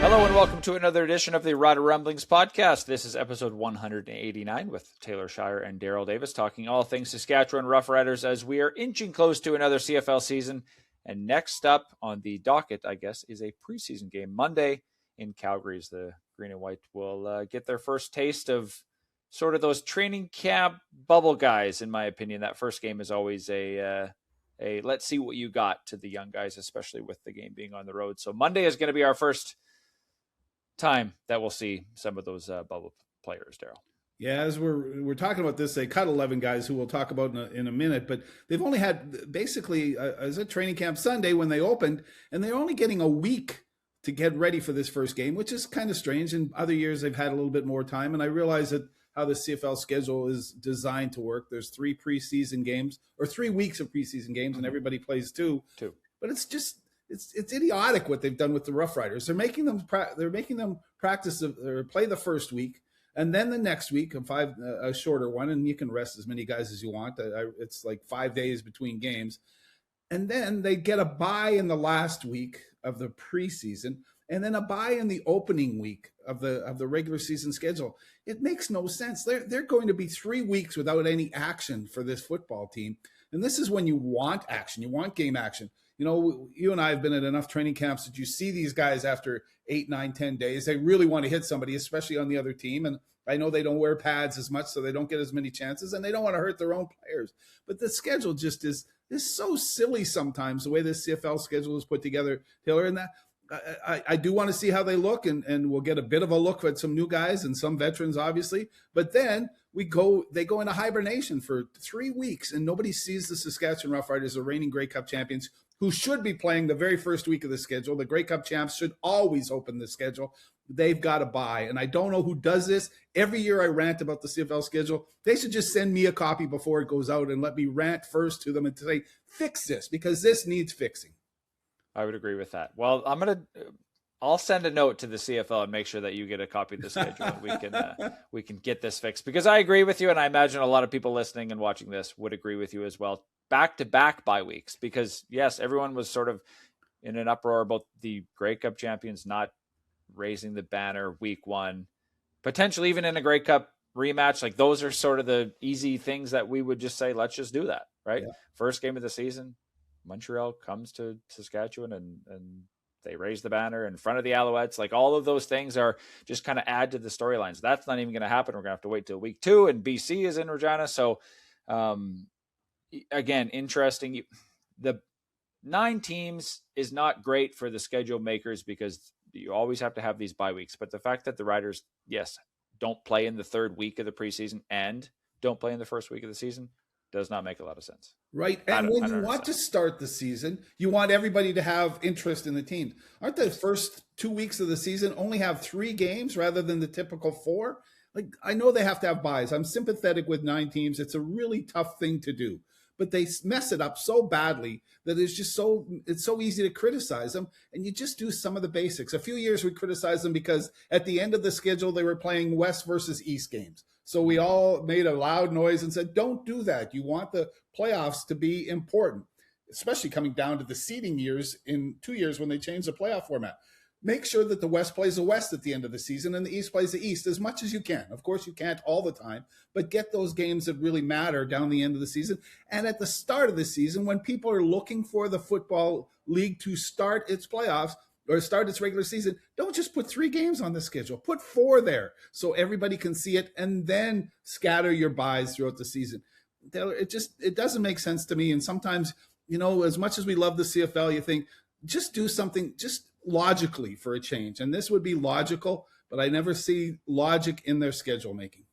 Hello and welcome to another edition of the Rider Rumblings podcast. This is episode 189 with Taylor Shire and Darrell Davis talking all things Saskatchewan Roughriders as we are inching close to another CFL season. And next up on the docket, I guess, is a preseason game Monday in Calgary. As the Green and White will get their first taste of sort of those training camp bubble guys, in my opinion. That first game is always a let's see what you got to the young guys, especially with the game being on the road. So Monday is going to be our first time that we'll see some of those bubble players, Darrell. Yeah, as we're talking about this, they cut 11 guys who we'll talk about in a minute, but they've only had basically as a training camp Sunday when they opened, and they're only getting a week to get ready for this first game, which is kind of strange. In other years, they've had a little bit more time, and I realize that how the CFL schedule is designed to work. There's 3 preseason games or 3 weeks of preseason games, and everybody plays two. But it's just it's idiotic what they've done with the Roughriders. They're making them practice or play the first week. And then the next week, a shorter one, and you can rest as many guys as you want. It's like 5 days between games. And then they get a bye in the last week of the preseason, and then a bye in the opening week of the regular season schedule. It makes no sense. They're going to be 3 weeks without any action for this football team. And this is when you want action. You want game action. You know, you and I have been at enough training camps that you see these guys after 8, 9, 10 days. They really want to hit somebody, especially on the other team. And I know they don't wear pads as much, so they don't get as many chances, and they don't want to hurt their own players. But the schedule just is so silly sometimes, the way this CFL schedule is put together, Taylor. And that I do want to see how they look, and we'll get a bit of a look at some new guys and some veterans, obviously. But then they go into hibernation for 3 weeks, and nobody sees the Saskatchewan Roughriders, the reigning Grey Cup champions, who should be playing the very first week of the schedule. The Grey Cup champs should always open the schedule. They've got to buy. And I don't know who does this. Every year I rant about the CFL schedule. They should just send me a copy before it goes out and let me rant first to them and say, fix this, because this needs fixing. I would agree with that. Well, I'll send a note to the CFL and make sure that you get a copy of the schedule and we can get this fixed, because I agree with you. And I imagine a lot of people listening and watching this would agree with you as well. Back-to-back bye weeks, because yes, everyone was sort of in an uproar about the Grey Cup champions not raising the banner week 1, potentially even in a Grey Cup rematch. Like, those are sort of the easy things that we would just say, let's just do that, right? Yeah. First game of the season, Montreal comes to Saskatchewan and they raise the banner in front of the Alouettes. Like, all of those things are just kind of add to the storylines. That's not even going to happen. We're going to have to wait till week 2, and BC is in Regina. So, again, interesting. The 9 teams is not great for the schedule makers, because you always have to have these bye weeks. But the fact that the Riders, yes, don't play in the 3rd week of the preseason and don't play in the 1st week of the season does not make a lot of sense. Right. And when you want to start the season, you want everybody to have interest in the team. Aren't the first 2 weeks of the season only have 3 games rather than the typical 4? Like, I know they have to have buys. I'm sympathetic with 9 teams. It's a really tough thing to do. But they mess it up so badly that it's so easy to criticize them. And you just do some of the basics. A few years we criticized them because at the end of the schedule, they were playing West versus East games. So we all made a loud noise and said, don't do that. You want the playoffs to be important, especially coming down to the seeding years in 2 years when they changed the playoff format. Make sure that the West plays the West at the end of the season and the East plays the East as much as you can. Of course, you can't all the time, but get those games that really matter down the end of the season. And at the start of the season, when people are looking for the football league to start its playoffs or start its regular season, don't just put 3 games on the schedule. Put 4 there so everybody can see it, and then scatter your buys throughout the season. It doesn't make sense to me. And sometimes, you know, as much as we love the CFL, you think, just do something just logically for a change. And this would be logical, but I never see logic in their schedule making.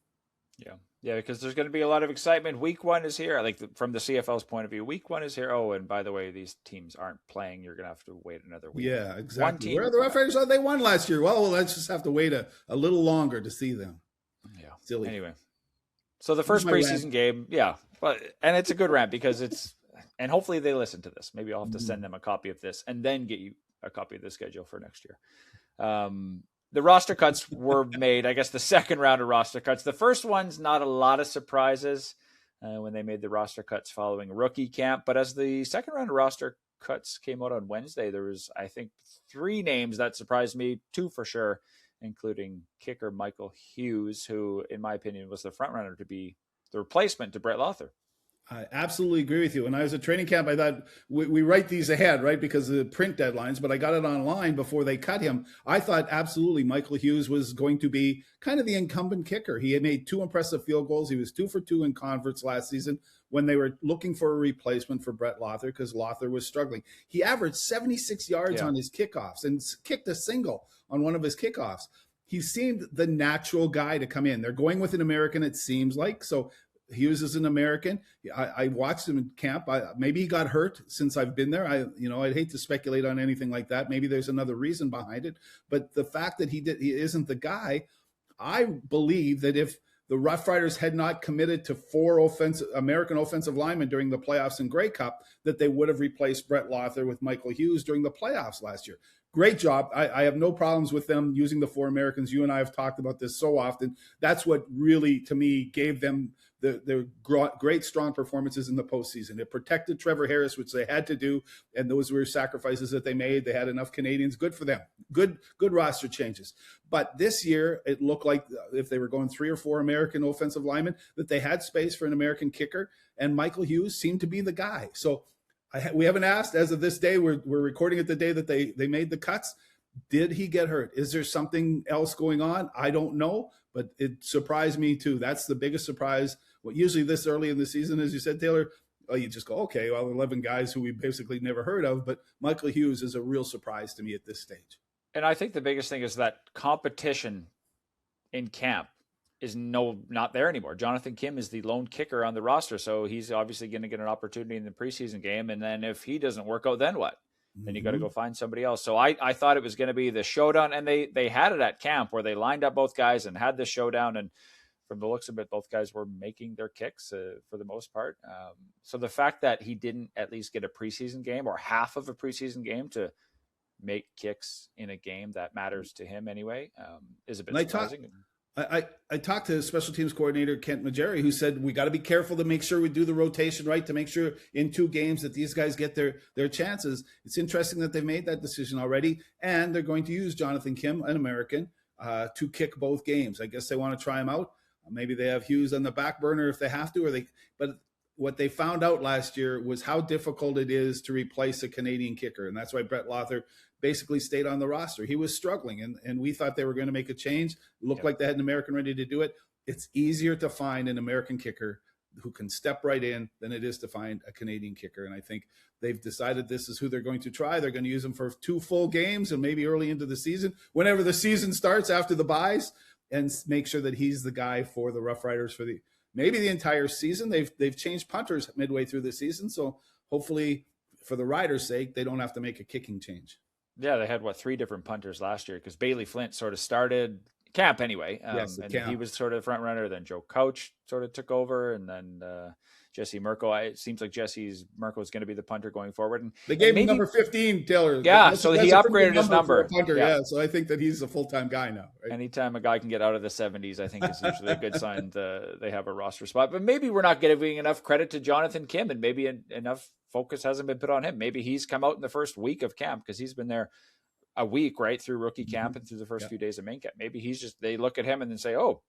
Yeah, because there's going to be a lot of excitement. Week 1 is here. Like, from the CFL's point of view, week 1 is here. Oh, and by the way, these teams aren't playing. You're going to have to wait another week. Yeah, exactly. Where are the Roughriders? Oh, they won last year. Well, let's just have to wait a little longer to see them. Yeah. Silly. Anyway, so the first preseason game, and it's a good rant because and hopefully they listen to this. Maybe I'll have to send them a copy of this and then get you a copy of the schedule for next year. The roster cuts were made, I guess, the second round of roster cuts. The first one's not a lot of surprises when they made the roster cuts following rookie camp. But as the second round of roster cuts came out on Wednesday, there was, I think, 3 names that surprised me, 2 for sure, including kicker Michael Hughes, who, in my opinion, was the front runner to be the replacement to Brett Lothar. I absolutely agree with you. When I was at training camp, I thought we write these ahead, right? Because of the print deadlines, but I got it online before they cut him. I thought absolutely Michael Hughes was going to be kind of the incumbent kicker. He had made 2 impressive field goals. He was 2 for 2 in conference last season when they were looking for a replacement for Brett Lothar because Lothar was struggling. He averaged 76 yards on his kickoffs and kicked a single on one of his kickoffs. He seemed the natural guy to come in. They're going with an American, it seems like. So Hughes is an American. I watched him in camp. Maybe he got hurt since I've been there. I'd hate to speculate on anything like that. Maybe there's another reason behind it. But the fact that he isn't the guy, I believe that if the Roughriders had not committed to 4 American offensive linemen during the playoffs in Grey Cup, that they would have replaced Brett Lothar with Michael Hughes during the playoffs last year. Great job. I have no problems with them using the 4 Americans. You and I have talked about this so often. That's what really, to me, gave them their great, strong performances in the postseason. It protected Trevor Harris, which they had to do, and those were sacrifices that they made. They had enough Canadians. Good for them. Good roster changes. But this year, it looked like if they were going 3 or 4 American offensive linemen, that they had space for an American kicker, and Michael Hughes seemed to be the guy. So we haven't asked as of this day. We're recording it the day that they made the cuts. Did he get hurt? Is there something else going on? I don't know, but it surprised me too. That's the biggest surprise. What usually this early in the season, as you said, Taylor, you just go, okay, well, 11 guys who we basically never heard of, but Michael Hughes is a real surprise to me at this stage. And I think the biggest thing is that competition in camp is not there anymore. Jonathan Kim is the lone kicker on the roster, so he's obviously going to get an opportunity in the preseason game. And then if he doesn't work out, then what? Then you got to go find somebody else. So I thought it was going to be the showdown, and they had it at camp where they lined up both guys and had the showdown. And from the looks of it, both guys were making their kicks for the most part. So the fact that he didn't at least get a preseason game or half of a preseason game to make kicks in a game that matters to him anyway is a bit surprising. I talked to special teams coordinator Kent Majeri, who said we got to be careful to make sure we do the rotation right, to make sure in 2 games that these guys get their chances. It's interesting that they've made that decision already, and they're going to use Jonathan Kim, an American, to kick both games. I guess they want to try him out. Maybe they have Hughes on the back burner if they have to, but what they found out last year was how difficult it is to replace a Canadian kicker, and that's why Brett Lothar basically stayed on the roster. He was struggling, and we thought they were going to make a change. It looked like they had an American ready to do it. It's easier to find an American kicker who can step right in than it is to find a Canadian kicker, and I think they've decided this is who they're going to try. They're going to use him for 2 full games and maybe early into the season, whenever the season starts after the buys, and make sure that he's the guy for the Roughriders for maybe the entire season. They've changed punters midway through the season, so hopefully for the Riders' sake, they don't have to make a kicking change. Yeah, they had 3 different punters last year because Bailey Flint sort of started camp anyway. He was sort of front runner. Then Joe Couch sort of took over, and then Jesse Mirko. It seems like Mirko is going to be the punter going forward. And they gave him number 15, Taylor. Yeah, so he upgraded his number. Punter, yeah, so I think that he's a full-time guy now. Right? Anytime a guy can get out of the 70s, I think is usually a good sign they have a roster spot. But maybe we're not giving enough credit to Jonathan Kim, and maybe enough focus hasn't been put on him. Maybe he's come out in the first week of camp because he's been there a week, right, through rookie camp and through the first few days of main camp. Maybe they look at him and then say, oh,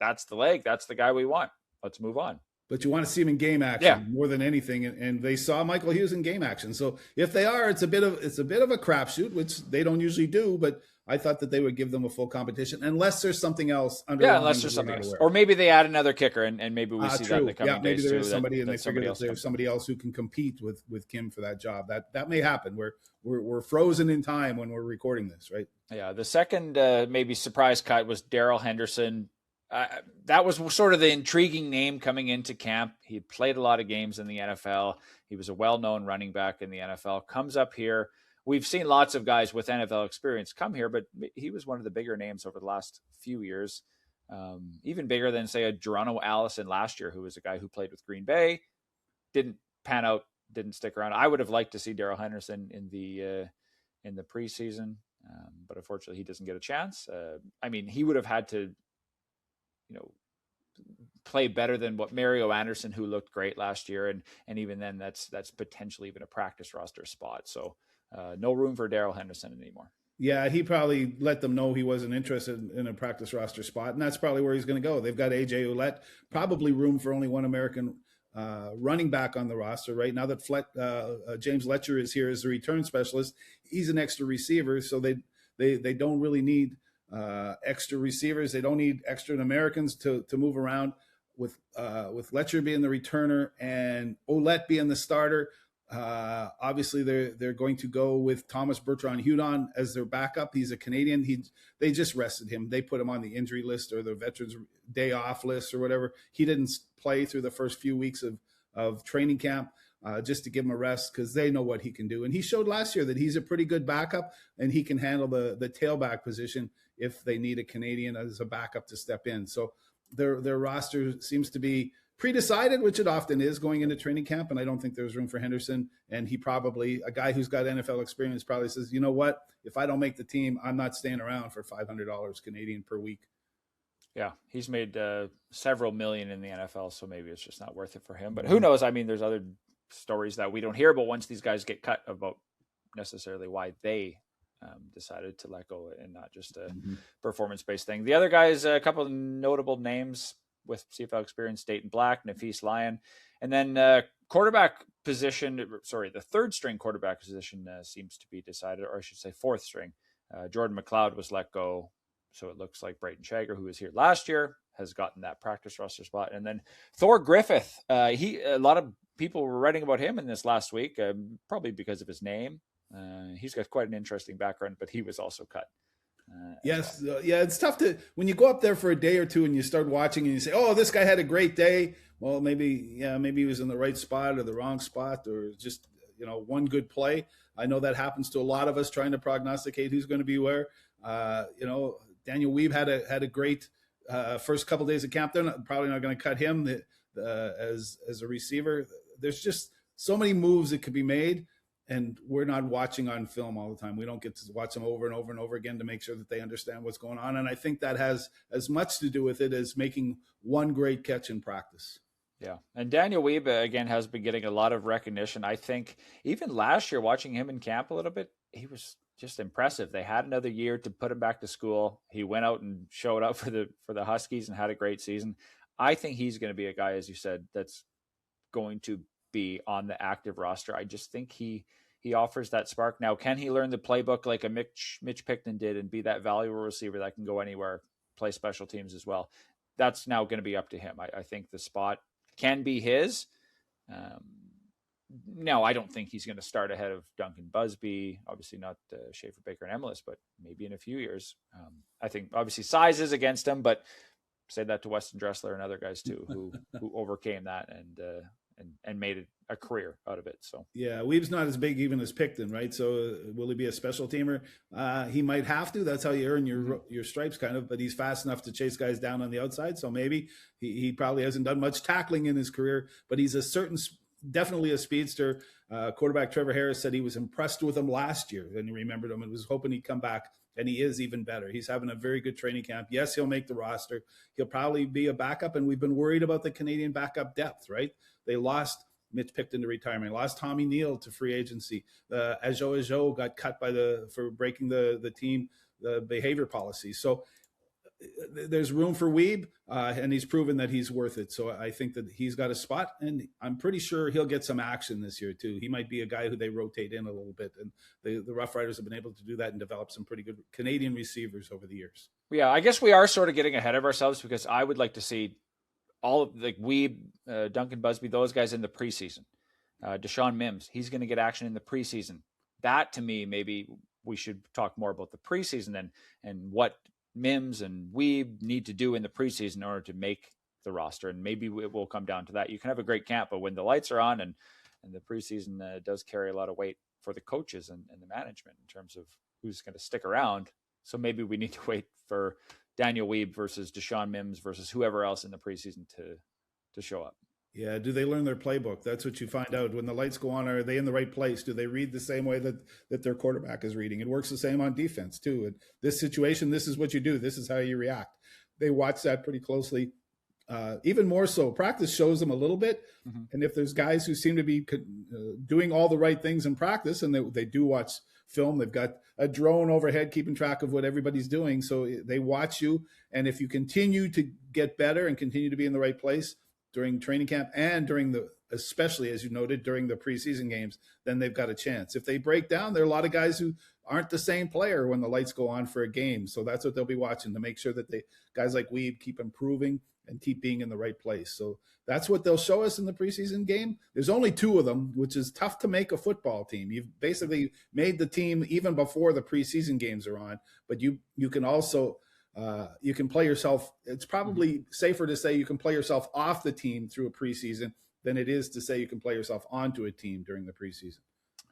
that's the leg. That's the guy we want. Let's move on. But you want to see him in game action more than anything. And they saw Michael Hughes in game action. So if they are, it's a bit of a crapshoot, which they don't usually do, but I thought that they would give them a full competition unless there's something else under. Yeah, unless there's something else. Or maybe they add another kicker and maybe we see that in the coming days. Maybe there's too, somebody and they figure that there's somebody else who can compete with Kim for that job. That may happen. We're frozen in time when we're recording this, right? Yeah. The second maybe surprise cut was Darrell Henderson. That was sort of the intriguing name coming into camp. He played a lot of games in the NFL. He was a well-known running back in the NFL. Comes up here. We've seen lots of guys with NFL experience come here, but he was one of the bigger names over the last few years. Even bigger than, say, a Geronimo Allison last year, who was a guy who played with Green Bay. Didn't pan out, didn't stick around. I would have liked to see Darrell Henderson in the preseason, but unfortunately he doesn't get a chance. He would have had to, play better than what Mario Anderson, who looked great last year, and even then that's potentially even a practice roster spot. So no room for Darrell Henderson anymore. Yeah, he probably let them know he wasn't interested in a practice roster spot, and that's probably where he's going to go. They've got AJ Ouellette, probably room for only one American running back on the roster right now that James Letcher is here as a return specialist. He's an extra receiver, so they don't really need extra receivers. They don't need extra Americans to move around. With Letcher being the returner and Ouellette being the starter, obviously they're going to go with Thomas Bertrand-Hudon as their backup. He's a Canadian. They just rested him. They put him on the injury list or the Veterans Day Off list or whatever. He didn't play through the first few weeks of training camp just to give him a rest because they know what he can do. And he showed last year that he's a pretty good backup and he can handle the tailback position if they need a Canadian as a backup to step in. So their roster seems to be pre-decided, which it often is going into training camp, and I don't think there's room for Henderson. And he probably, a guy who's got NFL experience, probably says, you know what, if I don't make the team, I'm not staying around for $500 Canadian per week. Yeah, he's made several million in the NFL, so maybe it's just not worth it for him. But who knows? I mean, there's other stories that we don't hear about once these guys get cut about necessarily why they decided to let go and not just a performance-based thing. The other guys, a couple of notable names with CFL experience: Dayton Black, Nafis Lyon, and then quarterback position. Sorry, the third string quarterback position seems to be decided, or I should say fourth string. Jordan McLeod was let go, so it looks like Brayton Shager, who was here last year, has gotten that practice roster spot. And then Thor Griffith, a lot of people were writing about him in this last week, probably because of his name. He's got quite an interesting background, but he was also cut. Yes. Well. Yeah. It's tough when you go up there for a day or two and you start watching and you say, oh, this guy had a great day. Well, maybe he was in the right spot or the wrong spot or just, one good play. I know that happens to a lot of us trying to prognosticate who's going to be where. Daniel Weeb had a great first couple days of camp. They're probably not going to cut him as a receiver. There's just so many moves that could be made. And we're not watching on film all the time. We don't get to watch them over and over and over again to make sure that they understand what's going on. And I think that has as much to do with it as making one great catch in practice. Yeah. And Daniel Weeb, again, has been getting a lot of recognition. I think even last year, watching him in camp a little bit, he was just impressive. They had another year to put him back to school. He went out and showed up for the Huskies and had a great season. I think he's going to be a guy, as you said, that's going to be on the active roster. I just think he offers that spark. Now, can he learn the playbook like a Mitch Picton did and be that valuable receiver that can go anywhere, play special teams as well? That's now going to be up to him. I think the spot can be his. Now, I don't think he's going to start ahead of Duncan Busby, obviously not Schaefer, Baker, and Emilus, but maybe in a few years. I think obviously size is against him, but say that to Weston Dressler and other guys too, who overcame that and made it a career out of it. So yeah, Weeb's not as big even as Picton, right? So will he be a special teamer? He might have to. That's how you earn your stripes, kind of. But he's fast enough to chase guys down on the outside. So maybe he probably hasn't done much tackling in his career, but he's definitely a speedster. Quarterback Trevor Harris said he was impressed with him last year, and he remembered him and was hoping he'd come back. And he is even better. He's having a very good training camp. Yes, he'll make the roster. He'll probably be a backup, and we've been worried about the Canadian backup depth, right? They lost Mitch Picton to retirement, lost Tommy Neal to free agency. Ajo got cut for breaking the team behavior policy. So there's room for Weeb, and he's proven that he's worth it. So I think that he's got a spot, and I'm pretty sure he'll get some action this year too. He might be a guy who they rotate in a little bit, and the Rough Riders have been able to do that and develop some pretty good Canadian receivers over the years. Yeah, I guess we are sort of getting ahead of ourselves because I would like to see all of the Weeb, Duncan Busby, those guys in the preseason. Deshaun Mims, he's going to get action in the preseason. That to me, maybe we should talk more about the preseason and what Mims and Weeb need to do in the preseason in order to make the roster. And maybe it will come down to that. You can have a great camp, but when the lights are on and the preseason does carry a lot of weight for the coaches and the management in terms of who's going to stick around. So maybe we need to wait for Daniel Weeb versus Deshaun Mims versus whoever else in the preseason to show up. Yeah. Do they learn their playbook? That's what you find out when the lights go on. Are they in the right place? Do they read the same way that their quarterback is reading? It works the same on defense too. In this situation, this is what you do. This is how you react. They watch that pretty closely even more so, practice shows them a little bit. Mm-hmm. And if there's guys who seem to be doing all the right things in practice, and they do watch film, they've got a drone overhead keeping track of what everybody's doing. So they watch you. And if you continue to get better and continue to be in the right place during training camp and during especially as you noted, during the preseason games, then they've got a chance. If they break down, there are a lot of guys who aren't the same player when the lights go on for a game. So that's what they'll be watching to make sure that guys like Weeb keep improving and keep being in the right place. So that's what they'll show us in the preseason game. There's only 2 of them, which is tough to make a football team. You've basically made the team even before the preseason games are on, but you can also you can play yourself. It's probably safer to say you can play yourself off the team through a preseason than it is to say you can play yourself onto a team during the preseason.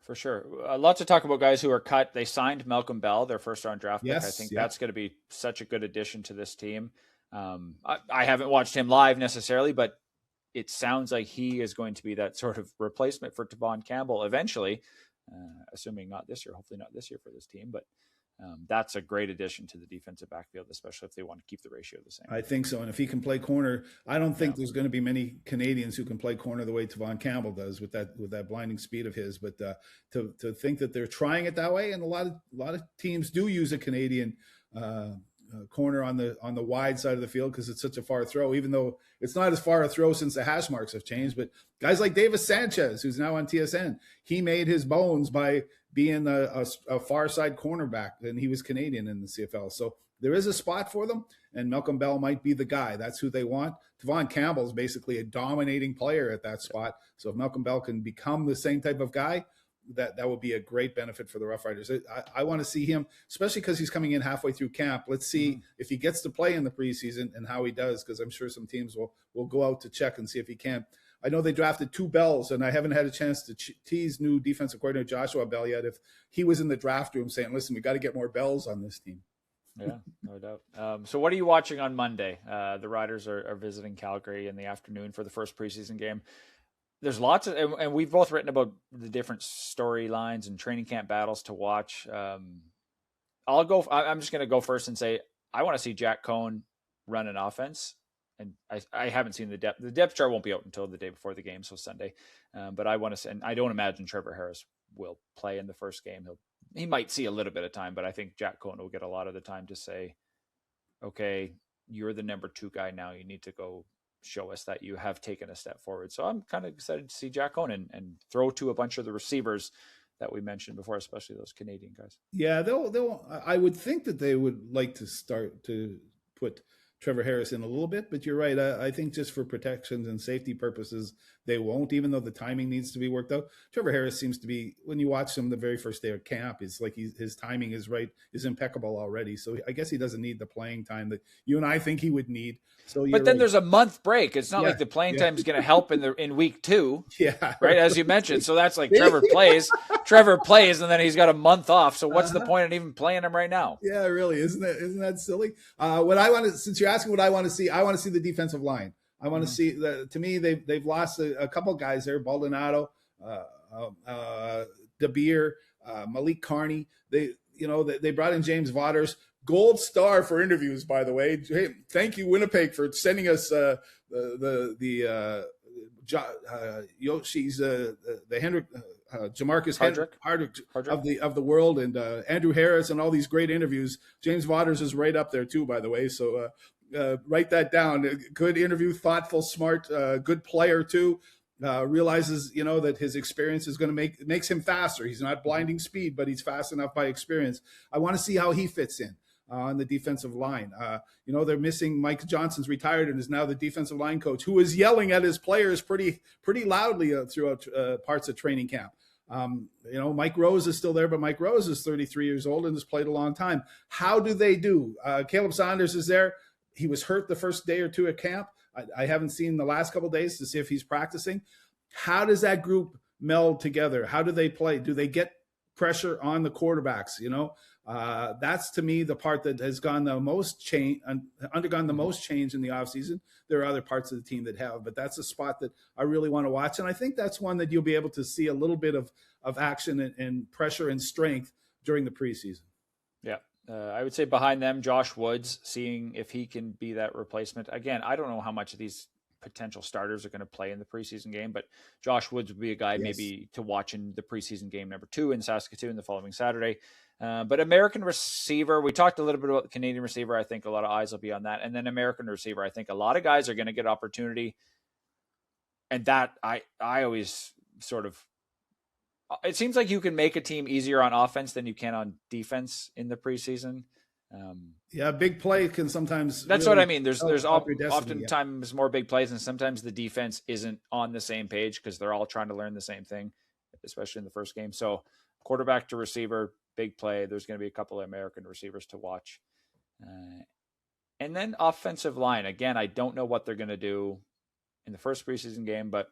For sure. Lots of talk about guys who are cut. They signed Malcolm Bell, their first-round draft pick. I think that's going to be such a good addition to this team. I haven't watched him live necessarily, but it sounds like he is going to be that sort of replacement for Tavon Campbell eventually, assuming not this year, hopefully not this year for this team. But that's a great addition to the defensive backfield, especially if they want to keep the ratio the same. I think so. And if he can play corner, I don't think there's going to be many Canadians who can play corner the way Tavon Campbell does with that blinding speed of his. But to think that they're trying it that way, and a lot of teams do use a Canadian corner on the wide side of the field because it's such a far throw, even though it's not as far a throw since the hash marks have changed. But guys like Davis Sanchez, who's now on TSN, he made his bones by being a far side cornerback, and he was Canadian in the CFL. So there is a spot for them, and Malcolm Bell might be the guy. That's who they want. Tavon Campbell is basically a dominating player at that spot. So if Malcolm Bell can become the same type of guy, that would be a great benefit for the Rough Riders. I want to see him, especially because he's coming in halfway through camp. Let's see if he gets to play in the preseason and how he does, because I'm sure some teams will go out to check and see if he can. I know they drafted 2 Bells, and I haven't had a chance to tease new defensive coordinator Joshua Bell yet if he was in the draft room saying, listen, we got to get more Bells on this team. Yeah, no doubt. So what are you watching on Monday? The Riders are visiting Calgary in the afternoon for the first preseason game. There's lots of, and we've both written about the different storylines and training camp battles to watch. I'm just going to go first and say, I want to see Jack Cohn run an offense. And I haven't seen the depth chart won't be out until the day before the game. So Sunday. But I want to, and I don't imagine Trevor Harris will play in the first game. He might see a little bit of time, but I think Jack Cohn will get a lot of the time to say, okay, you're the number 2 guy now. You need to go show us that you have taken a step forward. So I'm kind of excited to see Jack Cohn and throw to a bunch of the receivers that we mentioned before, especially those Canadian guys. Yeah, I would think that they would like to start to put Trevor Harris in a little bit, but you're right. I think just for protections and safety purposes, they won't, even though the timing needs to be worked out. Trevor Harris seems to be, when you watch him the very first day of camp, it's like his timing is impeccable already. So I guess he doesn't need the playing time that you and I think he would need. So, but then there's a month break. It's not like the playing time is going to help in week 2. Yeah, right. As you mentioned. So that's like Trevor plays, and then he's got a month off. So what's the point in even playing him right now? Yeah, really. Isn't that silly? What I want to, since you're asking what I want to see, I want to see the defensive line. I want to see to me, they've lost a couple guys there, Baldonado, DeBeer, Malik Carney. They brought in James Vaughters, gold star for interviews, by the way. Hey, thank you, Winnipeg, for sending us Yoshi's the Hendrick Jamarcus Hardrick of the world, and Andrew Harris, and all these great interviews. James Vaughters is right up there too, by the way. So write that down. Good interview, thoughtful, smart, good player too. Realizes that his experience is going to makes him faster. He's not blinding speed, but he's fast enough by experience. I want to see how he fits in on the defensive line. They're missing Mike Johnson's retired and is now the defensive line coach, who is yelling at his players pretty loudly throughout parts of training camp. Mike Rose is still there, but Mike Rose is 33 years old and has played a long time. How do they do? Caleb Saunders is there. He was hurt the first day or two at camp. I haven't seen the last couple of days to see if he's practicing. How does that group meld together? How do they play? Do they get pressure on the quarterbacks? That's to me the part that has undergone the most change in the offseason. There are other parts of the team that have, but that's a spot that I really want to watch. And I think that's one that you'll be able to see a little bit of action and pressure and strength during the preseason. Yeah. I would say behind them, Josh Woods, seeing if he can be that replacement. Again, I don't know how much of these potential starters are going to play in the preseason game, but Josh Woods would be a guy maybe to watch in the preseason game number 2 in Saskatoon the following Saturday. But American receiver, we talked a little bit about the Canadian receiver. I think a lot of eyes will be on that. And then American receiver, I think a lot of guys are going to get opportunity. And that I always sort of, it seems like you can make a team easier on offense than you can on defense in the preseason. Big play can sometimes. That's really what I mean. There's oftentimes more big plays, and sometimes the defense isn't on the same page because they're all trying to learn the same thing, especially in the first game. So quarterback to receiver, big play. There's going to be a couple of American receivers to watch. And then offensive line. Again, I don't know what they're going to do in the first preseason game, but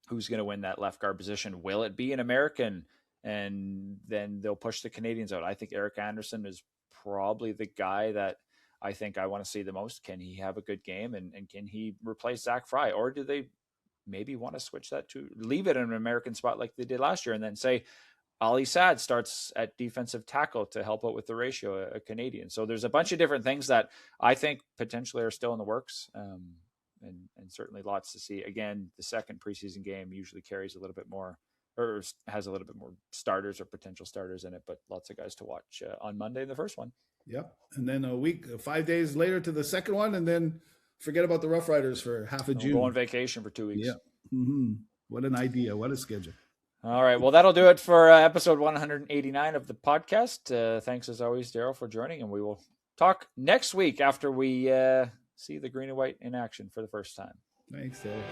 who's going to win that left guard position? Will it be an American? And then they'll push the Canadians out. I think Eric Anderson is probably the guy that I think I want to see the most. Can he have a good game? And can he replace Zach Fry? Or do they maybe want to switch that to leave it in an American spot like they did last year and then say Ali Sad starts at defensive tackle to help out with the ratio, a Canadian. So there's a bunch of different things that I think potentially are still in the works. And certainly lots to see. Again, the second preseason game usually carries a little bit more, or has a little bit more starters or potential starters in it, but lots of guys to watch on Monday, the first one. Yep. And then 5 days later to the second one, and then forget about the Roughriders for half of June. Go on vacation for 2 weeks. Yeah. Mm-hmm. What an idea. What a schedule. All right. Well, that'll do it for episode 189 of the podcast. Thanks as always, Darrell, for joining, and we will talk next week after we see the green and white in action for the first time. Thanks, Dale.